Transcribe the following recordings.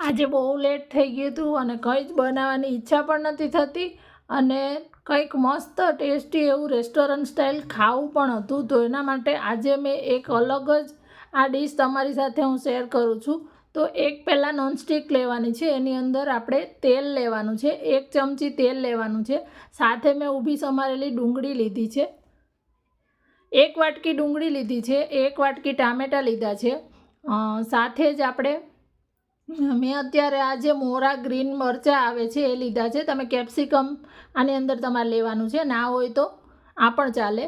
આજે બહુ લેટ થઈ ગયું હતું અને કંઈ જ બનાવવાની ઈચ્છા પણ નથી થતી અને કંઈક મસ્ત ટેસ્ટી એવું રેસ્ટોરન્ટ સ્ટાઇલ ખાવું પણ હતું. તો એના માટે આજે મેં એક અલગ જ આ ડીશ તમારી સાથે હું શેર કરું છું. તો એક પહેલાં નોનસ્ટિક લેવાની છે, એની અંદર આપણે તેલ લેવાનું છે, 1 ચમચી તેલ લેવાનું છે. સાથે મેં ઊભી સમારેલી ડુંગળી લીધી છે, 1 વાટકી ડુંગળી લીધી છે, 1 વાટકી ટામેટાં લીધા છે. સાથે જ મેં અત્યારે આ જે મોરા ગ્રીન મરચાં આવે છે એ લીધા છે. તમે કેપ્સિકમ આની અંદર તમારે લેવાનું છે, ના હોય તો આ પણ ચાલે.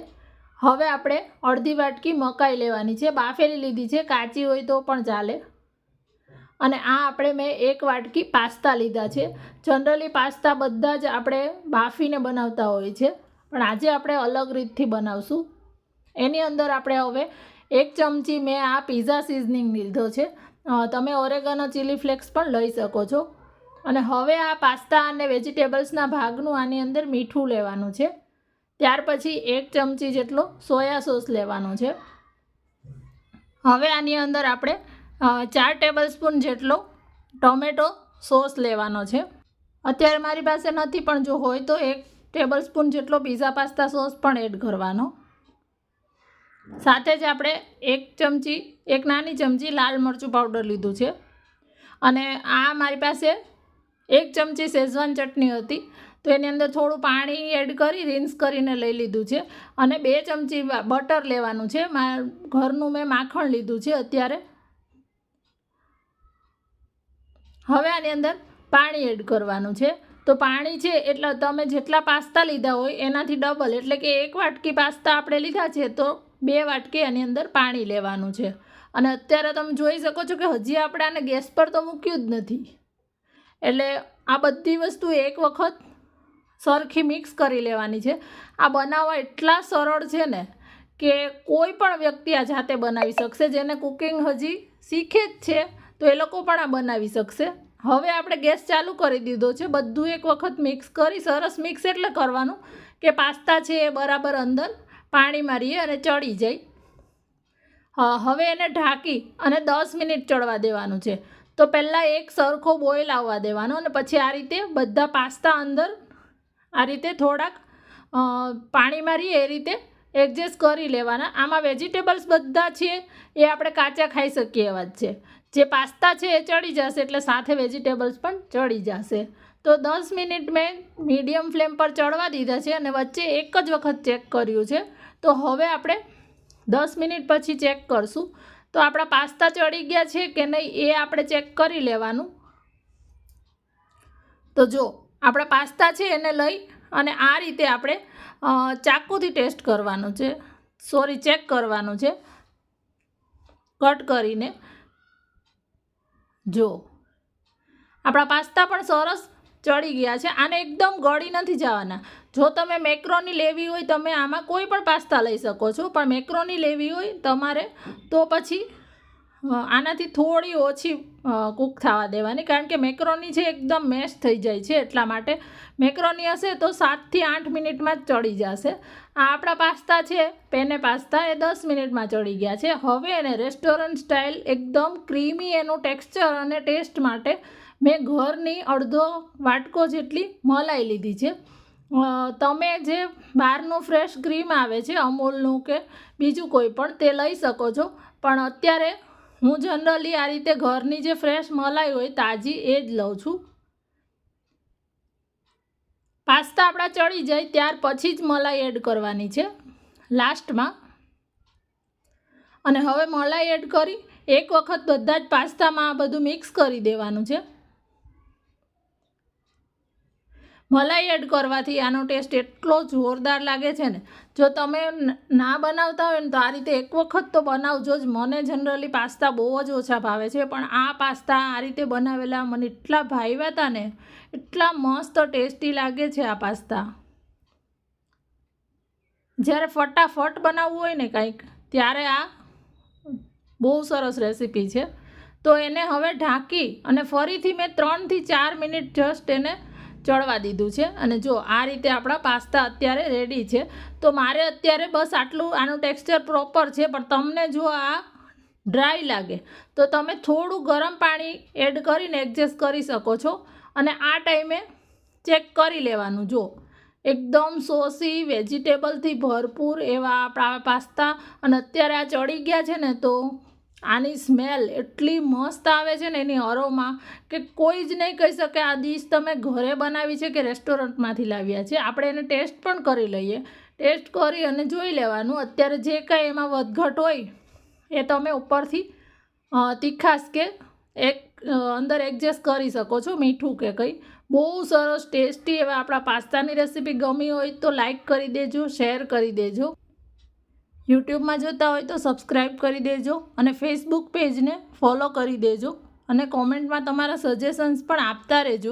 હવે આપણે અડધી વાટકી મકાઈ લેવાની છે, બાફેલી લીધી છે, કાચી હોય તો પણ ચાલે. અને આ આપણે મેં 1 વાટકી પાસ્તા લીધા છે. જનરલી પાસ્તા બધા જ આપણે બાફીને બનાવતા હોય છે, પણ આજે આપણે અલગ રીતથી બનાવશું. એની અંદર આપણે હવે 1 ચમચી મેં આ પિઝા સિઝનિંગ લીધો છે. તમે ઓરેગાનો ચીલી ફ્લેક્સ પણ લઈ શકો છો. અને હવે આ પાસ્તા અને વેજીટેબલ્સના ભાગનું આની અંદર મીઠું લેવાનું છે. ત્યાર પછી 1 ચમચી જેટલો સોયા સોસ લેવાનો છે. હવે આની અંદર આપણે 4 ટેબલ સ્પૂન જેટલો ટોમેટો સોસ લેવાનો છે. અત્યારે મારી પાસે નથી, પણ જો હોય તો 1 ટેબલ સ્પૂન જેટલો પિઝા પાસ્તા સોસ પણ એડ કરવાનો. સાથે જ આપણે 1 નાની ચમચી લાલ મરચું પાવડર લીધું છે. અને આ મારી પાસે 1 ચમચી શેઝવાન ચટણી હતી, તો એની અંદર થોડું પાણી એડ કરી રિન્સ કરીને લઈ લીધું છે. અને 2 ચમચી બટર લેવાનું છે. ઘરનું મેં માખણ લીધું છે અત્યારે. હવે આની અંદર પાણી એડ કરવાનું છે. તો પાણી છે એટલે તમે જેટલા પાસ્તા લીધા હોય એનાથી ડબલ, એટલે કે 1 વાટકી પાસ્તા આપણે લીધા છે તો 2 વાટકી આની અંદર પાણી લેવાનું છે. અને અત્યારે તમે જોઈ શકો છો કે હજી આપણે આને ગેસ પર તો મૂક્યું જ નથી. એટલે આ બધી વસ્તુ એક વખત સરખી મિક્સ કરી લેવાની છે. આ બનાવવા એટલા સરળ છે ને કે કોઈ પણ વ્યક્તિ આ જાતે બનાવી શકશે. જેને કુકિંગ હજી શીખે જ છે તો એ લોકો પણ આ બનાવી શકશે. હવે આપણે ગેસ ચાલુ કરી દીધો છે. બધું એક વખત મિક્સ કરી, સરસ મિક્સ એટલે કરવાનું કે પાસ્તા છે એ બરાબર અંદર પાણીમાં રહીએ અને ચડી જાય. હવે એને ઢાંકી અને 10 મિનિટ ચડવા દેવાનું છે. તો પહેલાં એક સરખો બોઇલ આવવા દેવાનો અને પછી આ રીતે બધા પાસ્તા અંદર આ રીતે થોડાક પાણીમાં રહીએ એ રીતે એડજસ્ટ કરી લેવાના. આમાં વેજીટેબલ્સ બધા છે એ આપણે કાચા ખાઈ શકીએ એવા જ છે. જે પાસ્તા છે એ ચડી જશે એટલે સાથે વેજીટેબલ્સ પણ ચડી જશે. તો 10 મિનિટ મેં મીડિયમ ફ્લેમ પર ચડવા દીધા છે અને વચ્ચે એક જ વખત ચેક કર્યું છે. તો હવે આપણે 10 મિનિટ પછી ચેક કરશું તો આપણા પાસ્તા ચડી ગયા છે કે નહીં એ આપણે ચેક કરી લેવાનું. તો જો આપણા પાસ્તા છે એને લઈ અને આ રીતે આપણે ચાકુથી ટેસ્ટ કરવાનું છે, ચેક કરવાનું છે કટ કરીને. જો આપણા પાસ્તા પણ સરસ ચડી ગયા છે. આને એકદમ ગળી નથી જવાના. જો તમે મેક્રોની લેવી હોય તમે આમાં કોઈ પણ પાસ્તા લઈ શકો છો, પણ મેક્રોની લેવી હોય તમારે તો પછી આનાથી થોડી ઓછી કૂક થવા દેવાની, કારણ કે મેક્રોની છે એકદમ મેશ થઈ જાય છે. એટલા માટે મેક્રોની હશે તો 7 થી 8 મિનિટમાં જ ચડી જશે. આ આપણા પાસ્તા છે પેને પાસ્તા એ 10 મિનિટમાં ચડી ગયા છે. હવે એને રેસ્ટોરન્ટ સ્ટાઇલ એકદમ ક્રીમી એનું ટેક્સચર અને ટેસ્ટ માટે મેં ઘરની અડધો વાટકો જેટલી મલાઈ લીધી છે. તમે જે બહારનું ફ્રેશ ક્રીમ આવે છે અમૂલનું કે બીજું કોઈ પણ તે લઈ શકો છો, પણ અત્યારે હું જનરલી આ રીતે ઘરની જે ફ્રેશ મલાઈ હોય તાજી એ જ લઉં છું. પાસ્તા આપણા ચડી જાય ત્યાર પછી જ મલાઈ એડ કરવાની છે લાસ્ટમાં. અને હવે મલાઈ એડ કરી એક વખત બધા જ પાસ્તામાં આ બધું મિક્સ કરી દેવાનું છે. મલાઈ એડ કરવાથી આનો ટેસ્ટ એટલો જોરદાર લાગે છે ને. જો તમે ના બનાવતા હોય ને તો આ રીતે એક વખત તો બનાવજો જ. મને જનરલી પાસ્તા બહુ જ ઓછા ભાવે છે, પણ આ પાસ્તા આ રીતે બનાવેલા મને એટલા ભાવ્યા હતા ને, એટલા મસ્ત ટેસ્ટી લાગે છે આ પાસ્તા. જ્યારે ફટાફટ બનાવવું હોય ને કંઈક ત્યારે આ બહુ સરસ રેસીપી છે. તો એને હવે ઢાંકી અને ફરીથી મેં 3 થી 4 મિનિટ જસ્ટ એને ચડવા દીધું છે. અને જો આ રીતે આપણા પાસ્તા અત્યારે રેડી છે. તો મારે અત્યારે બસ આટલું આનું ટેક્સચર પ્રોપર છે, પણ તમને જો આ ડ્રાય લાગે તો તમે થોડું ગરમ પાણી એડ કરીને એડજસ્ટ કરી શકો છો. અને આ ટાઈમે ચેક કરી લેવાનું. જો એકદમ સોસી વેજીટેબલથી ભરપૂર એવા આપણા પાસ્તા અને અત્યારે આ ચડી ગયા છે ને, તો આની સ્મેલ એટલી મસ્ત આવે છે ને, એની અરોમા, કે કોઈ જ નહીં કહી શકે આ ડીશ તમે ઘરે બનાવી છે કે રેસ્ટોરન્ટમાંથી લાવ્યા છે. આપણે એને ટેસ્ટ પણ કરી લઈએ. ટેસ્ટ કરી અને જોઈ લેવાનું. અત્યારે જે કાંઈ એમાં વધઘટ હોય એ તમે ઉપરથી તીખાશ કે અંદર એડજસ્ટ કરી શકો છો, મીઠું કે કંઈ. બહુ સરસ ટેસ્ટી એવા આપણા પાસ્તાની રેસીપી ગમી હોય તો લાઈક કરી દેજો, શેર કરી દેજો. યુટ્યુબમાં જોતા હોય તો સબસ્ક્રાઈબ કરી દેજો અને ફેસબુક પેજને ફોલો કરી દેજો અને કોમેન્ટમાં તમારા સજેશન્સ પણ આપતા રહેજો.